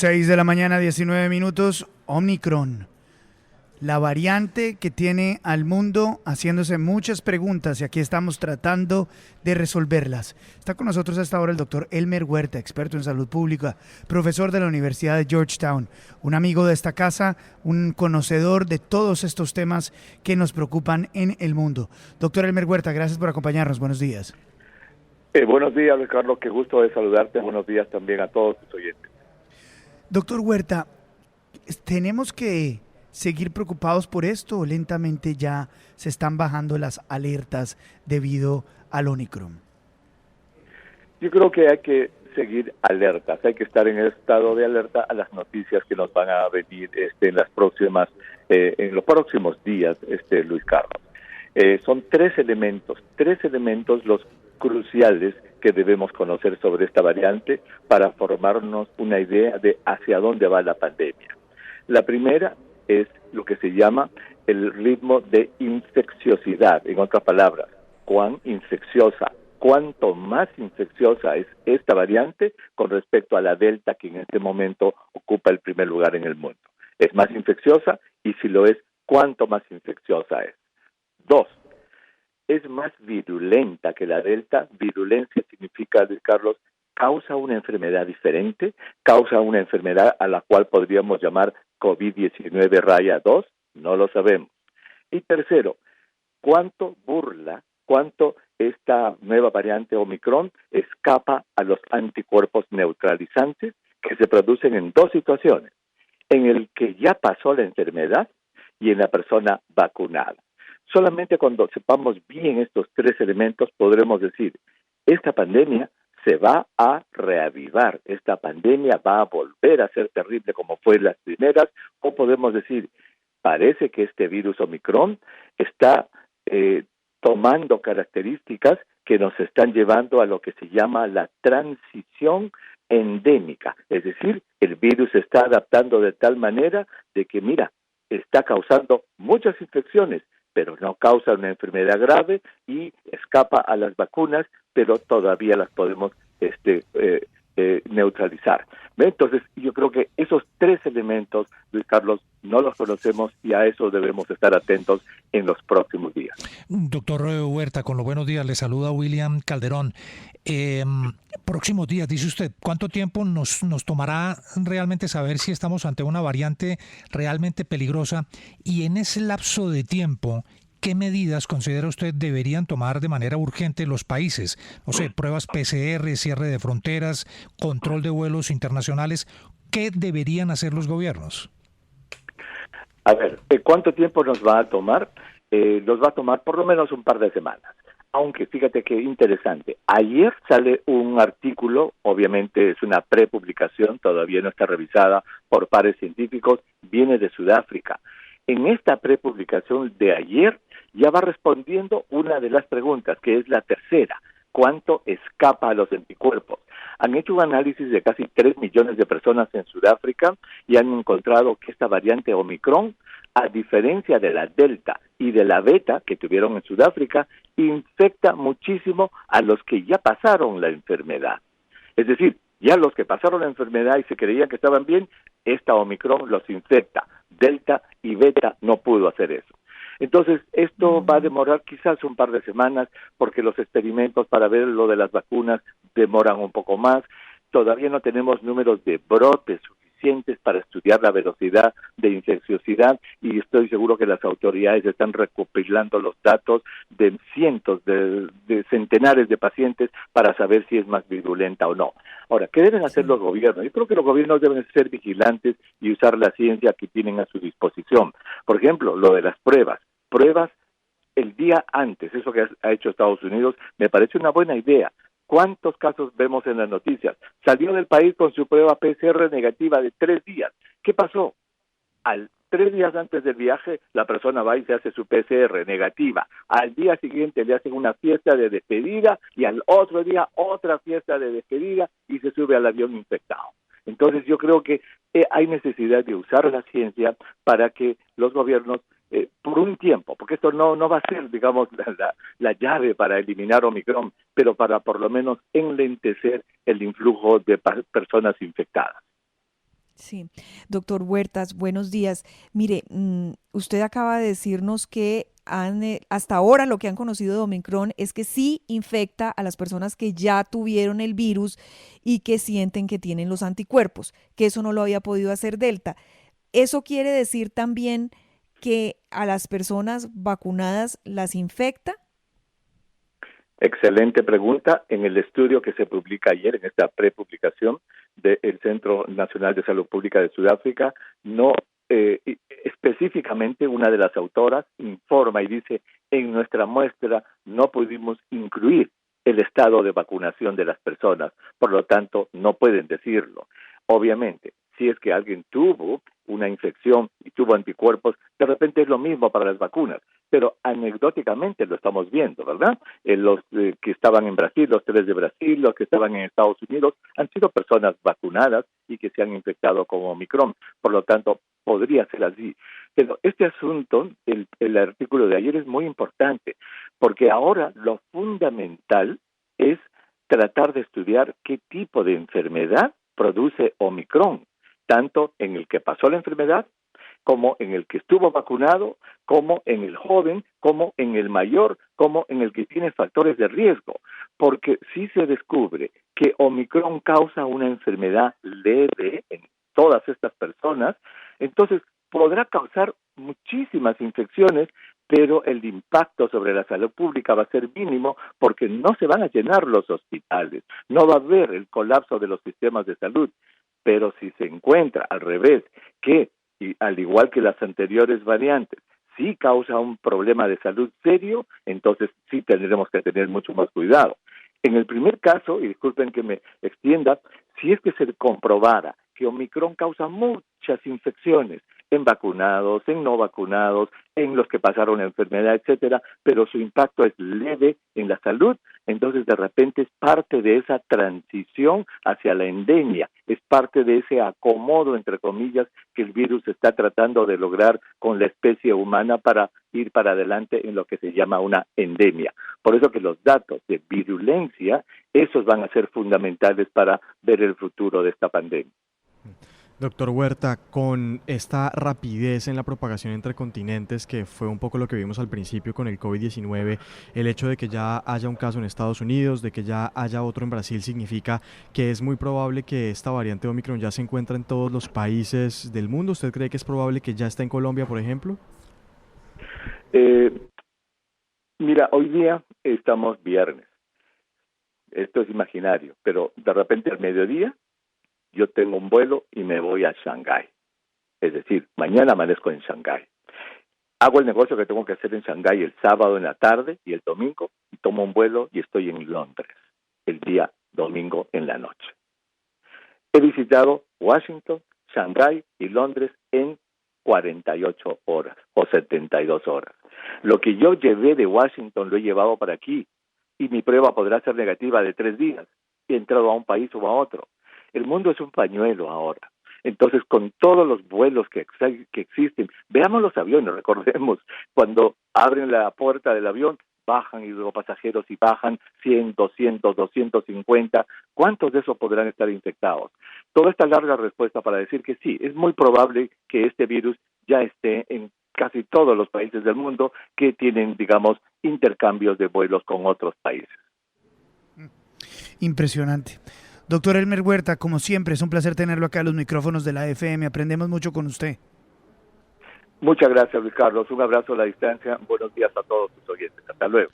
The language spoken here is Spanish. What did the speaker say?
6 de la mañana, 19 minutos, Omicron. La variante que tiene al mundo haciéndose muchas preguntas y aquí estamos tratando de resolverlas. Está con nosotros hasta ahora el doctor Elmer Huerta, experto en salud pública, profesor de la Universidad de Georgetown, un amigo de esta casa, un conocedor de todos estos temas que nos preocupan en el mundo. Doctor Elmer Huerta, gracias por acompañarnos. Buenos días. Buenos días, Luis Carlos. Qué gusto de saludarte. Buenos días también a todos tus oyentes. Doctor Huerta, tenemos que seguir preocupados por esto o lentamente ya se están bajando las alertas debido al Omicron? Yo creo que hay que seguir alertas, hay que estar en el estado de alerta a las noticias que nos van a venir en los próximos días, Luis Carlos. Son tres elementos los cruciales que debemos conocer sobre esta variante para formarnos una idea de hacia dónde va la pandemia. La primera es lo que se llama el ritmo de infecciosidad, en otras palabras, cuán infecciosa, cuánto más infecciosa es esta variante con respecto a la Delta, que en este momento ocupa el primer lugar en el mundo. Es más infecciosa y si lo es, cuánto más infecciosa es. 2. Es más virulenta que la Delta. Virulencia significa, Carlos, causa una enfermedad diferente, causa una enfermedad a la cual podríamos llamar COVID-19-2, no lo sabemos. Y tercero, cuánto esta nueva variante Omicron escapa a los anticuerpos neutralizantes que se producen en dos situaciones, en el que ya pasó la enfermedad y en la persona vacunada. Solamente cuando sepamos bien estos tres elementos podremos decir, esta pandemia se va a reavivar, esta pandemia va a volver a ser terrible como fue las primeras, o podemos decir, parece que este virus Omicron está tomando características que nos están llevando a lo que se llama la transición endémica, es decir, el virus se está adaptando de tal manera de que, mira, está causando muchas infecciones, pero no causa una enfermedad grave y escapa a las vacunas, pero todavía las podemos neutralizar. Entonces, yo creo que esos tres elementos, Luis Carlos, no los conocemos y a eso debemos estar atentos en los próximos días. Doctor Huerta, con los buenos días, le saluda William Calderón. Próximos días, dice usted, ¿cuánto tiempo nos tomará realmente saber si estamos ante una variante realmente peligrosa? Y en ese lapso de tiempo, ¿qué medidas considera usted deberían tomar de manera urgente los países? No sé, pruebas PCR, cierre de fronteras, control de vuelos internacionales. ¿Qué deberían hacer los gobiernos? A ver, ¿cuánto tiempo nos va a tomar? Nos va a tomar por lo menos un par de semanas. Aunque fíjate qué interesante, ayer sale un artículo, obviamente es una prepublicación, todavía no está revisada por pares científicos, viene de Sudáfrica. En esta prepublicación de ayer ya va respondiendo una de las preguntas, que es la tercera, ¿cuánto escapa a los anticuerpos? Han hecho un análisis de casi 3 millones de personas en Sudáfrica y han encontrado que esta variante Omicron, a diferencia de la Delta y de la Beta que tuvieron en Sudáfrica, infecta muchísimo a los que ya pasaron la enfermedad. Es decir, ya los que pasaron la enfermedad y se creían que estaban bien, esta Omicron los infecta. Delta y Beta no pudo hacer eso. Entonces, esto va a demorar quizás un par de semanas porque los experimentos para ver lo de las vacunas demoran un poco más. Todavía no tenemos números de brotes suficientes para estudiar la velocidad de infecciosidad y estoy seguro que las autoridades están recopilando los datos de cientos, de centenares de pacientes para saber si es más virulenta o no. Ahora, ¿qué deben hacer los gobiernos? Yo creo que los gobiernos deben ser vigilantes y usar la ciencia que tienen a su disposición. Por ejemplo, lo de las pruebas. Pruebas el día antes, eso que ha hecho Estados Unidos, me parece una buena idea. ¿Cuántos casos vemos en las noticias? Salió del país con su prueba PCR negativa de 3 días. ¿Qué pasó? 3 días antes del viaje, la persona va y se hace su PCR negativa. Al día siguiente le hacen una fiesta de despedida y al otro día otra fiesta de despedida y se sube al avión infectado. Entonces yo creo que hay necesidad de usar la ciencia para que los gobiernos, por un tiempo, porque esto no va a ser, digamos, la llave para eliminar Omicron, pero para por lo menos enlentecer el influjo de personas infectadas. Sí, doctor Huertas, buenos días. Mire, usted acaba de decirnos que hasta ahora lo que han conocido de Omicron es que sí infecta a las personas que ya tuvieron el virus y que sienten que tienen los anticuerpos, que eso no lo había podido hacer Delta. ¿Eso quiere decir también que a las personas vacunadas las infecta? Excelente pregunta. En el estudio que se publica ayer, en esta prepublicación del Centro Nacional de Salud Pública de Sudáfrica, no específicamente una de las autoras informa y dice, en nuestra muestra no pudimos incluir el estado de vacunación de las personas, por lo tanto no pueden decirlo. Obviamente, si es que alguien tuvo una infección y tuvo anticuerpos, de repente es lo mismo para las vacunas, pero anecdóticamente lo estamos viendo, ¿verdad? Los que estaban en Brasil, los 3 de Brasil, los que estaban en Estados Unidos, han sido personas vacunadas y que se han infectado con Omicron, por lo tanto, podría ser así. Pero este asunto, el artículo de ayer es muy importante, porque ahora lo fundamental es tratar de estudiar qué tipo de enfermedad produce Omicron, tanto en el que pasó la enfermedad, como en el que estuvo vacunado, como en el joven, como en el mayor, como en el que tiene factores de riesgo. Porque si se descubre que Omicron causa una enfermedad leve en todas estas personas, entonces podrá causar muchísimas infecciones, pero el impacto sobre la salud pública va a ser mínimo porque no se van a llenar los hospitales, no va a haber el colapso de los sistemas de salud. Pero si se encuentra al revés, que y al igual que las anteriores variantes, sí causa un problema de salud serio, entonces sí tendremos que tener mucho más cuidado. En el primer caso, y disculpen que me extienda, si es que se comprobara que Omicron causa muchas infecciones en vacunados, en no vacunados, en los que pasaron la enfermedad, etcétera, pero su impacto es leve en la salud, entonces de repente es parte de esa transición hacia la endemia, es parte de ese acomodo, entre comillas, que el virus está tratando de lograr con la especie humana para ir para adelante en lo que se llama una endemia. Por eso que los datos de virulencia, esos van a ser fundamentales para ver el futuro de esta pandemia. Doctor Huerta, con esta rapidez en la propagación entre continentes, que fue un poco lo que vimos al principio con el COVID-19, el hecho de que ya haya un caso en Estados Unidos, de que ya haya otro en Brasil, significa que es muy probable que esta variante Omicron ya se encuentre en todos los países del mundo. ¿Usted cree que es probable que ya esté en Colombia, por ejemplo? Mira, hoy día estamos viernes. Esto es imaginario, pero de repente al mediodía yo tengo un vuelo y me voy a Shanghái. Es decir, mañana amanezco en Shanghái. Hago el negocio que tengo que hacer en Shanghái el sábado en la tarde y el domingo, y tomo un vuelo y estoy en Londres el día domingo en la noche. He visitado Washington, Shanghái y Londres en 48 horas o 72 horas. Lo que yo llevé de Washington lo he llevado para aquí y mi prueba podrá ser negativa de 3 días y he entrado a un país o a otro. El mundo es un pañuelo ahora. Entonces, con todos los vuelos que existen, veamos los aviones, recordemos, cuando abren la puerta del avión, bajan y luego pasajeros y bajan 100, 200, 250. ¿Cuántos de esos podrán estar infectados? Toda esta larga respuesta para decir que sí, es muy probable que este virus ya esté en casi todos los países del mundo que tienen, digamos, intercambios de vuelos con otros países. Impresionante. Doctor Elmer Huerta, como siempre, es un placer tenerlo acá a los micrófonos de la FM. Aprendemos mucho con usted. Muchas gracias, Luis Carlos. Un abrazo a la distancia. Buenos días a todos sus oyentes. Hasta luego.